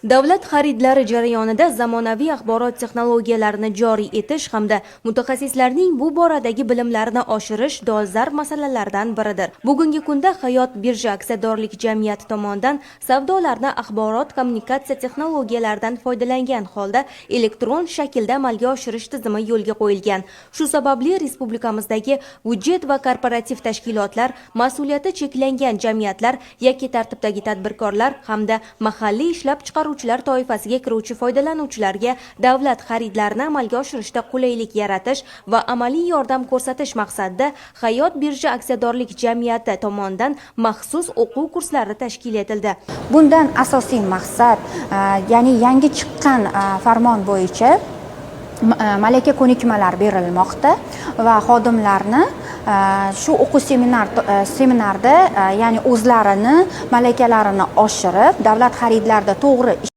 Davlat xaridlari jarayonida zamonaviy axborot texnologiyalarini joriy etish hamda mutaxassislarning bu boradagi bilimlarini oshirish dolzarb masalalardan biridir. Bugungi kunda Hayot birja aksiyadorlik jamiyati tomonidan savdolarni axborot kommunikatsiya texnologiyalaridan foydalangan holda elektron shaklda amalga oshirish tizimi yo'lga qo'yilgan. Shu sababli respublikamizdagi budjet va korporativ tashkilotlar, mas'uliyati cheklangan jamiyatlar, yakka tartibdagi tadbirkorlar hamda mahalliy ishlab chiqaruvchilar toifasiga kiruvchi foydalanuvchilarga davlat xaridlarini amalga oshirishda qulaylik yaratish va amaliy yordam ko'rsatish maqsadida Hayot birja aksiyadorlik jamiyati tomonidan maxsus o'quv kurslari tashkil etildi. Bundan asosiy maqsad, ya'ni yangi chiqqan farmon bo'yicha malaka ko'nikmalar berilmoqda va xodimlarni shu o'quv seminarda ya'ni o'zlarini malakalarini oshirib, davlat xaridlarida to'g'ri